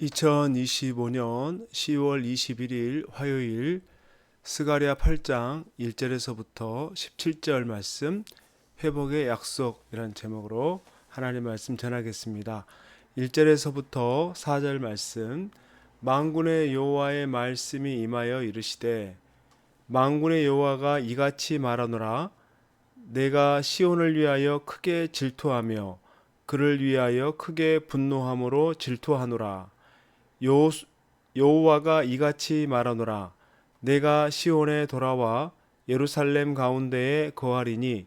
2025년 10월 21일 화요일 스가랴 8장 1절에서부터 17절 말씀 회복의 약속이라는 제목으로 하나님 말씀 전하겠습니다. 1절에서부터 4절 말씀 만군의 여호와의 말씀이 임하여 이르시되 만군의 여호와가 이같이 말하노라 내가 시온을 위하여 크게 질투하며 그를 위하여 크게 분노함으로 질투하노라 여호와가 이같이 말하노라 내가 시온에 돌아와 예루살렘 가운데에 거하리니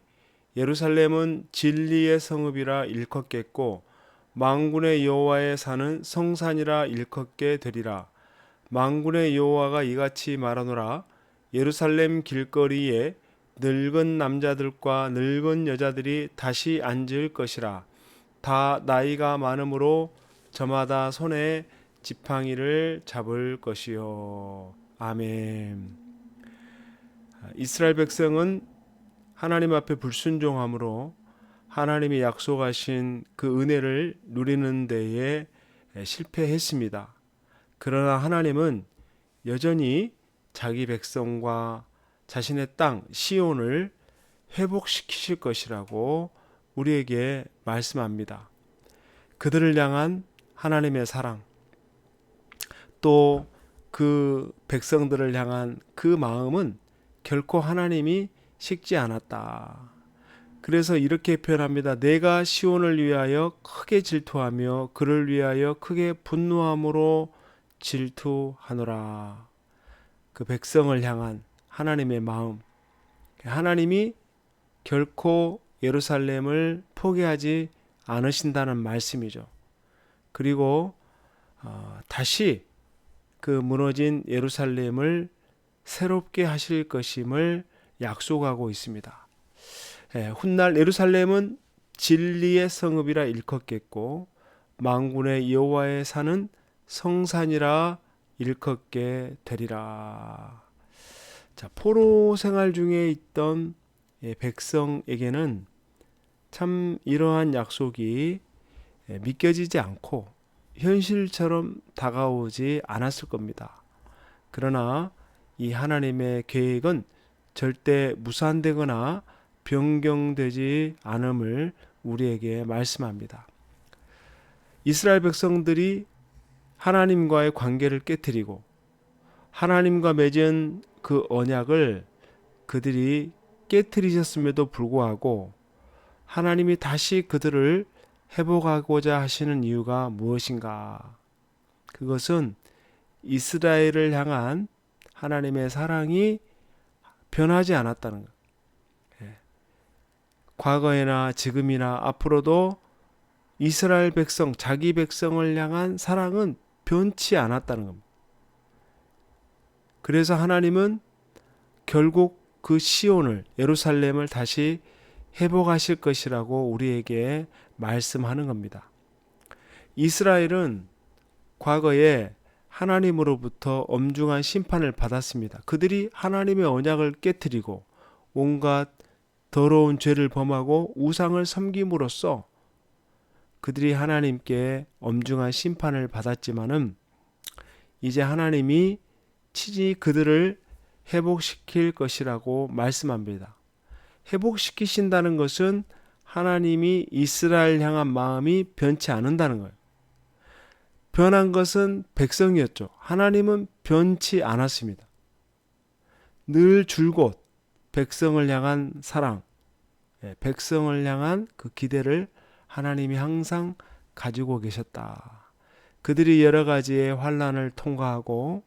예루살렘은 진리의 성읍이라 일컫겠고 만군의 여호와의 산은 성산이라 일컫게 되리라. 만군의 여호와가 이같이 말하노라 예루살렘 길거리에 늙은 남자들과 늙은 여자들이 다시 앉을 것이라. 다 나이가 많으므로 저마다 손에 지팡이를 잡을 것이요. 아멘. 이스라엘 백성은 하나님 앞에 불순종함으로 하나님이 약속하신 그 은혜를 누리는 데에 실패했습니다. 그러나 하나님은 여전히 자기 백성과 자신의 땅 시온을 회복시키실 것이라고 우리에게 말씀합니다. 그들을 향한 하나님의 사랑, 또 그 백성들을 향한 그 마음은 결코 하나님이 식지 않았다. 그래서 이렇게 표현합니다. 내가 시온을 위하여 크게 질투하며 그를 위하여 크게 분노함으로 질투하노라. 그 백성을 향한 하나님의 마음, 하나님이 결코 예루살렘을 포기하지 않으신다는 말씀이죠. 그리고 다시 그 무너진 예루살렘을 새롭게 하실 것임을 약속하고 있습니다. 훗날 예루살렘은 진리의 성읍이라 일컫겠고 만군의 여호와의 산은 성산이라 일컫게 되리라. 자, 포로 생활 중에 있던 백성에게는 참 이러한 약속이 믿겨지지 않고 현실처럼 다가오지 않았을 겁니다. 그러나 이 하나님의 계획은 절대 무산되거나 변경되지 않음을 우리에게 말씀합니다. 이스라엘 백성들이 하나님과의 관계를 깨뜨리고 하나님과 맺은 그 언약을 그들이 깨뜨리셨음에도 불구하고 하나님이 다시 그들을 회복하고자 하시는 이유가 무엇인가? 그것은 이스라엘을 향한 하나님의 사랑이 변하지 않았다는 것. 과거에나 지금이나 앞으로도 이스라엘 백성, 자기 백성을 향한 사랑은 변치 않았다는 겁니다. 그래서 하나님은 결국 그 시온을, 예루살렘을 다시 회복하실 것이라고 우리에게 말씀하는 겁니다. 이스라엘은 과거에 하나님으로부터 엄중한 심판을 받았습니다. 그들이 하나님의 언약을 깨뜨리고 온갖 더러운 죄를 범하고 우상을 섬김으로써 그들이 하나님께 엄중한 심판을 받았지만은 이제 하나님이 친히 그들을 회복시킬 것이라고 말씀합니다. 회복시키신다는 것은 하나님이 이스라엘 향한 마음이 변치 않는다는 거예요. 변한 것은 백성이었죠. 하나님은 변치 않았습니다. 늘 줄곧 백성을 향한 사랑, 백성을 향한 그 기대를 하나님이 항상 가지고 계셨다. 그들이 여러 가지의 환난을 통과하고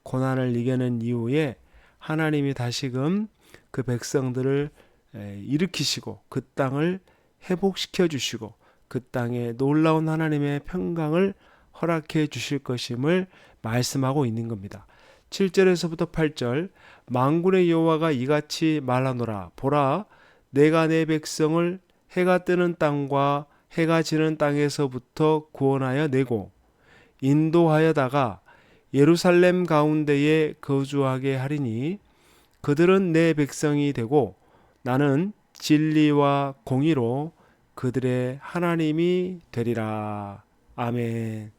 고난을 이겨낸 이후에 하나님이 다시금 그 백성들을 일으키시고 그 땅을 회복시켜 주시고 그 땅에 놀라운 하나님의 평강을 허락해 주실 것임을 말씀하고 있는 겁니다. 7절에서부터 8절 만군의 여호와가 이같이 말하노라 보라 내가 내 백성을 해가 뜨는 땅과 해가 지는 땅에서부터 구원하여 내고 인도하여다가 예루살렘 가운데에 거주하게 하리니 그들은 내 백성이 되고 나는 진리와 공의로 그들의 하나님이 되리라. 아멘.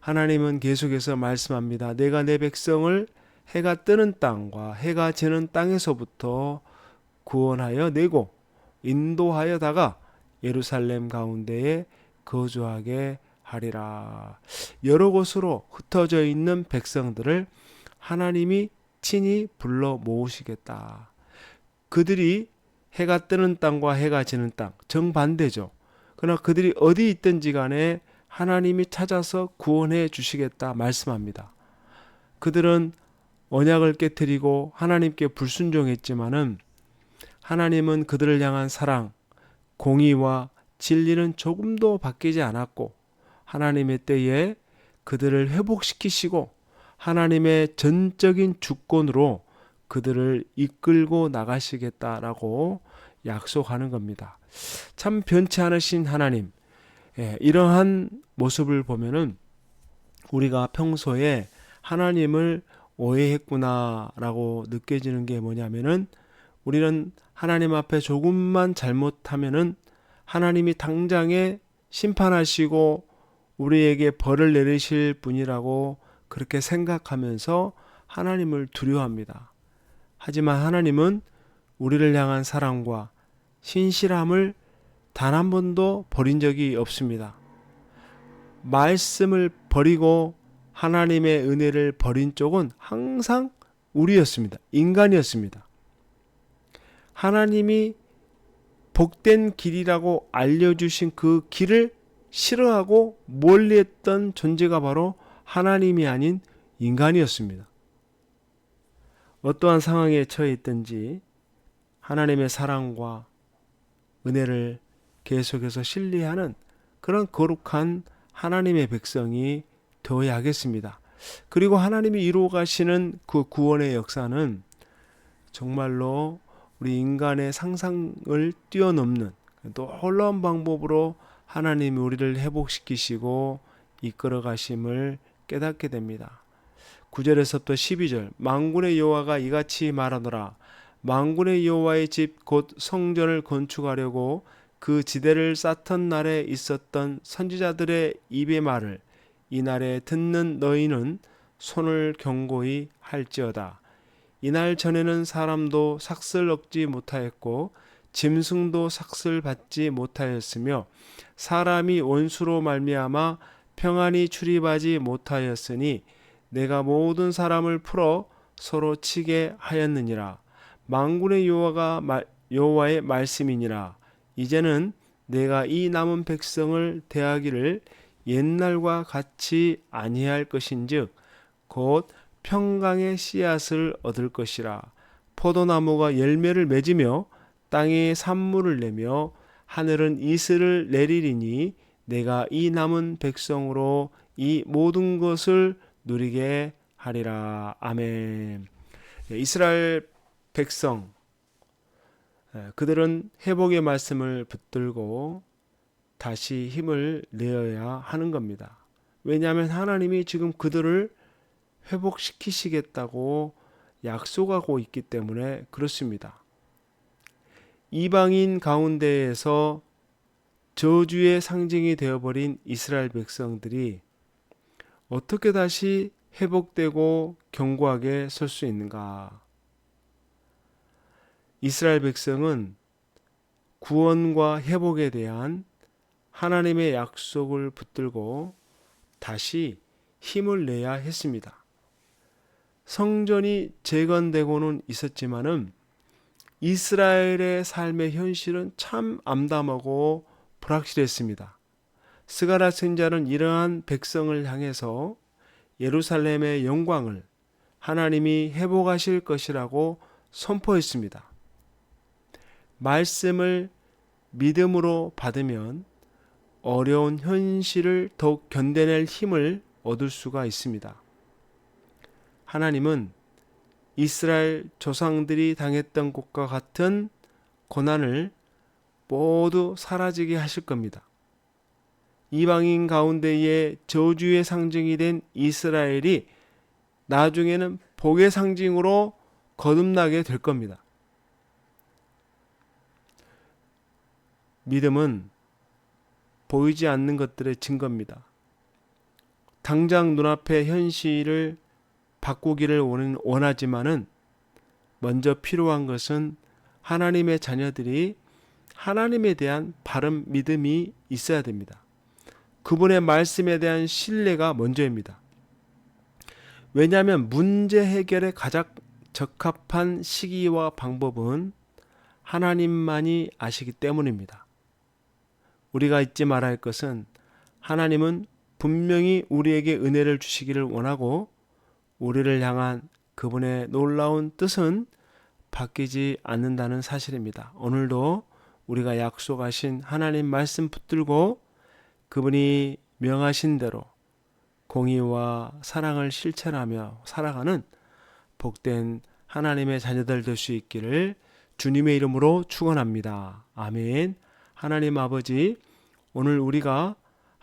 하나님은 계속해서 말씀합니다. 내가 내 백성을 해가 뜨는 땅과 해가 지는 땅에서부터 구원하여 내고 인도하여다가 예루살렘 가운데에 거주하게 하리라. 여러 곳으로 흩어져 있는 백성들을 하나님이 친히 불러 모으시겠다. 그들이 해가 뜨는 땅과 해가 지는 땅, 정반대죠. 그러나 그들이 어디 있든지 간에 하나님이 찾아서 구원해 주시겠다 말씀합니다. 그들은 언약을 깨뜨리고 하나님께 불순종했지만은 하나님은 그들을 향한 사랑, 공의와 진리는 조금도 바뀌지 않았고 하나님의 때에 그들을 회복시키시고 하나님의 전적인 주권으로 그들을 이끌고 나가시겠다라고 약속하는 겁니다. 참 변치 않으신 하나님, 이러한 모습을 보면은 우리가 평소에 하나님을 오해했구나라고 느껴지는 게 뭐냐면은 우리는 하나님 앞에 조금만 잘못하면은 하나님이 당장에 심판하시고 우리에게 벌을 내리실 분이라고 그렇게 생각하면서 하나님을 두려워합니다. 하지만 하나님은 우리를 향한 사랑과 신실함을 단 한 번도 버린 적이 없습니다. 말씀을 버리고 하나님의 은혜를 버린 쪽은 항상 우리였습니다. 인간이었습니다. 하나님이 복된 길이라고 알려주신 그 길을 싫어하고 멀리했던 존재가 바로 하나님이 아닌 인간이었습니다. 어떠한 상황에 처해 있든지 하나님의 사랑과 은혜를 계속해서 신뢰하는 그런 거룩한 하나님의 백성이 되어야 하겠습니다. 그리고 하나님이 이루어 가시는 그 구원의 역사는 정말로 우리 인간의 상상을 뛰어넘는 놀라운 방법으로 하나님이 우리를 회복시키시고 이끌어 가심을 깨닫게 됩니다. 9절에서부터 12절 만군의 여호와가 이같이 말하노라. 만군의 여호와의 집 곧 성전을 건축하려고 그 지대를 쌓던 날에 있었던 선지자들의 입의 말을 이날에 듣는 너희는 손을 경고히 할지어다. 이날 전에는 사람도 삭슬 얻지 못하였고 짐승도 삭슬 받지 못하였으며 사람이 원수로 말미암아 평안히 출입하지 못하였으니 내가 모든 사람을 풀어 서로 치게 하였느니라. 만군의 여호와의 말씀이니라. 이제는 내가 이 남은 백성을 대하기를 옛날과 같이 아니할 것인즉 곧 평강의 씨앗을 얻을 것이라. 포도나무가 열매를 맺으며 땅에 산물을 내며 하늘은 이슬을 내리리니 내가 이 남은 백성으로 이 모든 것을 누리게 하리라. 아멘. 이스라엘 백성, 그들은 회복의 말씀을 붙들고 다시 힘을 내어야 하는 겁니다. 왜냐하면 하나님이 지금 그들을 회복시키시겠다고 약속하고 있기 때문에 그렇습니다. 이방인 가운데에서 저주의 상징이 되어버린 이스라엘 백성들이 어떻게 다시 회복되고 견고하게 설 수 있는가? 이스라엘 백성은 구원과 회복에 대한 하나님의 약속을 붙들고 다시 힘을 내야 했습니다. 성전이 재건되고는 있었지만은 이스라엘의 삶의 현실은 참 암담하고 불확실했습니다. 스가랴 선지자는 이러한 백성을 향해서 예루살렘의 영광을 하나님이 회복하실 것이라고 선포했습니다. 말씀을 믿음으로 받으면 어려운 현실을 더욱 견뎌낼 힘을 얻을 수가 있습니다. 하나님은 이스라엘 조상들이 당했던 것과 같은 고난을 모두 사라지게 하실 겁니다. 이방인 가운데의 저주의 상징이 된 이스라엘이 나중에는 복의 상징으로 거듭나게 될 겁니다. 믿음은 보이지 않는 것들의 증거입니다. 당장 눈앞의 현실을 바꾸기를 원하지만은 먼저 필요한 것은 하나님의 자녀들이 하나님에 대한 바른 믿음이 있어야 됩니다. 그분의 말씀에 대한 신뢰가 먼저입니다. 왜냐하면 문제 해결에 가장 적합한 시기와 방법은 하나님만이 아시기 때문입니다. 우리가 잊지 말아야 할 것은 하나님은 분명히 우리에게 은혜를 주시기를 원하고 우리를 향한 그분의 놀라운 뜻은 바뀌지 않는다는 사실입니다. 오늘도 우리가 약속하신 하나님 말씀 붙들고 그분이 명하신 대로 공의와 사랑을 실천하며 살아가는 복된 하나님의 자녀들 될 수 있기를 주님의 이름으로 축원합니다. 아멘. 하나님 아버지, 오늘 우리가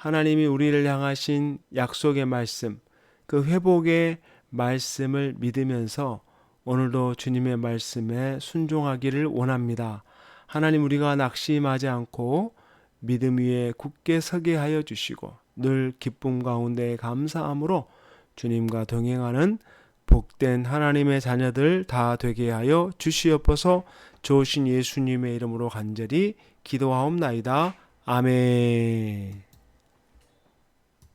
하나님이 우리를 향하신 약속의 말씀, 그 회복의 말씀을 믿으면서 오늘도 주님의 말씀에 순종하기를 원합니다. 하나님, 우리가 낙심하지 않고 믿음 위에 굳게 서게 하여 주시고 늘 기쁨 가운데 감사함으로 주님과 동행하는 복된 하나님의 자녀들 다 되게 하여 주시옵소서. 좋으신 예수님의 이름으로 간절히 기도하옵나이다. 아멘.